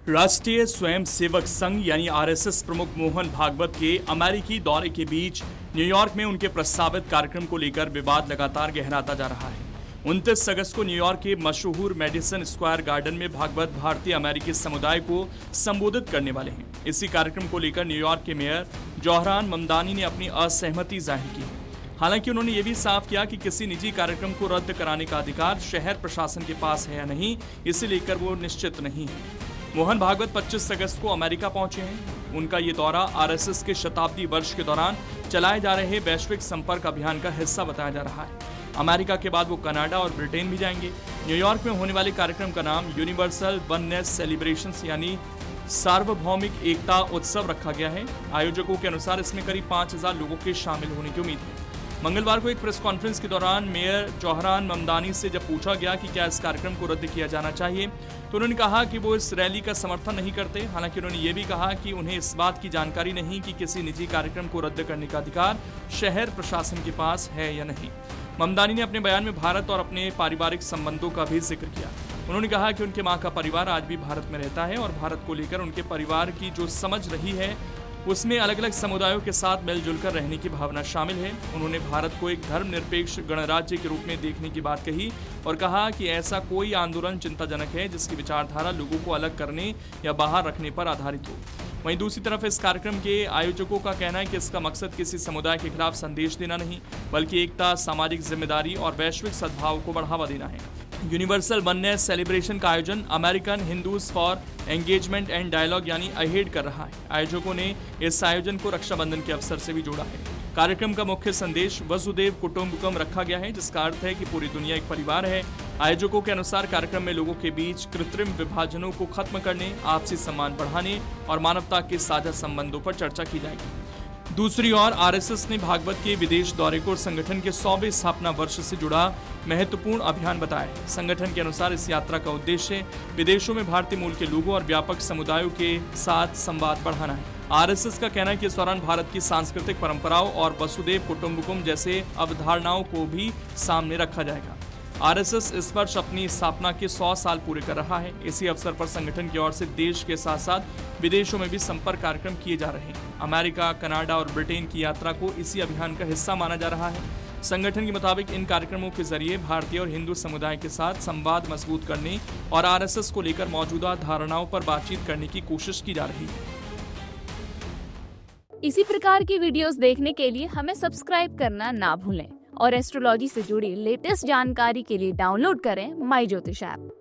राष्ट्रीय स्वयंसेवक संघ यानी आरएसएस प्रमुख मोहन भागवत के अमेरिकी दौरे के बीच न्यूयॉर्क में उनके प्रस्तावित कार्यक्रम को लेकर विवाद लगातार गहराता जा रहा है। 29 अगस्त को न्यूयॉर्क के मशहूर मेडिसन स्क्वायर गार्डन में भागवत भारतीय अमेरिकी समुदाय को संबोधित करने वाले हैं। इसी कार्यक्रम को लेकर न्यूयॉर्क के मेयर जोहरान ममदानी ने अपनी असहमति जाहिर की है। हालांकि उन्होंने ये भी साफ किया कि किसी निजी कार्यक्रम को रद्द कराने का अधिकार शहर प्रशासन के पास है या नहीं, इसे लेकर वो निश्चित नहीं है। मोहन भागवत 25 अगस्त को अमेरिका पहुंचे हैं। उनका ये दौरा आरएसएस के शताब्दी वर्ष के दौरान चलाए जा रहे वैश्विक संपर्क अभियान का हिस्सा बताया जा रहा है। अमेरिका के बाद वो कनाडा और ब्रिटेन भी जाएंगे। न्यूयॉर्क में होने वाले कार्यक्रम का नाम यूनिवर्सल वननेस सेलिब्रेशंस यानी सार्वभौमिक एकता उत्सव रखा गया है। आयोजकों के अनुसार इसमें करीब 5000 लोगों के शामिल होने की उम्मीद है। मंगलवार को एक प्रेस कॉन्फ्रेंस के दौरान मेयर जोहरान ममदानी से जब पूछा गया कि क्या इस कार्यक्रम को रद्द किया जाना चाहिए, तो उन्होंने कहा कि वो इस रैली का समर्थन नहीं करते। हालांकि उन्होंने ये भी कहा कि उन्हें इस बात की जानकारी नहीं कि किसी निजी कार्यक्रम को रद्द करने का अधिकार शहर प्रशासन के पास है या नहीं। ममदानी ने अपने बयान में भारत और अपने पारिवारिक संबंधों का भी जिक्र किया। उन्होंने कहा कि उनके मां का परिवार आज भी भारत में रहता है और भारत को लेकर उनके परिवार की जो समझ रही है उसमें अलग अलग समुदायों के साथ मिलजुल कर रहने की भावना शामिल है। उन्होंने भारत को एक धर्मनिरपेक्ष गणराज्य के रूप में देखने की बात कही और कहा कि ऐसा कोई आंदोलन चिंताजनक है जिसकी विचारधारा लोगों को अलग करने या बाहर रखने पर आधारित हो। वहीं दूसरी तरफ इस कार्यक्रम के आयोजकों का कहना है कि इसका मकसद किसी समुदाय के खिलाफ संदेश देना नहीं, बल्कि एकता, सामाजिक जिम्मेदारी और वैश्विक सद्भाव को बढ़ावा देना है। यूनिवर्सल वननेस सेलिब्रेशन का आयोजन American Hindus for engagement and dialogue यानी अहेड कर रहा है। आयोजकों ने इस आयोजन को रक्षाबंधन के अवसर से भी जोड़ा है। कार्यक्रम का मुख्य संदेश वसुदेव कुटुंबकम रखा गया है, जिसका अर्थ है कि पूरी दुनिया एक परिवार है। आयोजकों के अनुसार कार्यक्रम में लोगों के बीच कृत्रिम विभाजनों को खत्म करने, आपसी सम्मान बढ़ाने और मानवता के साझा संबंधों पर चर्चा की जाएगी। दूसरी ओर आरएसएस ने भागवत के विदेश दौरे को संगठन के 100वें स्थापना वर्ष से जुड़ा महत्वपूर्ण अभियान बताया है। संगठन के अनुसार इस यात्रा का उद्देश्य विदेशों में भारतीय मूल के लोगों और व्यापक समुदायों के साथ संवाद बढ़ाना है। आरएसएस का कहना है कि इस दौरान भारत की सांस्कृतिक परंपराओं और वसुदेव कुटुंबकम जैसे अवधारणाओं को भी सामने रखा जाएगा। आरएसएस इस वर्ष अपनी स्थापना के 100 साल पूरे कर रहा है। इसी अवसर पर संगठन की ओर से देश के साथ साथ विदेशों में भी संपर्क कार्यक्रम किए जा रहे हैं। अमेरिका, कनाडा और ब्रिटेन की यात्रा को इसी अभियान का हिस्सा माना जा रहा है। संगठन के मुताबिक इन कार्यक्रमों के जरिए भारतीय और हिंदू समुदाय के साथ संवाद मजबूत करने और आरएसएस को लेकर मौजूदा धारणाओं पर बातचीत करने की कोशिश की जा रही है। इसी प्रकार की वीडियोस देखने के लिए हमें सब्सक्राइब करना ना भूलें और एस्ट्रोलॉजी से जुड़ी लेटेस्ट जानकारी के लिए डाउनलोड करें माई ज्योतिष ऐप।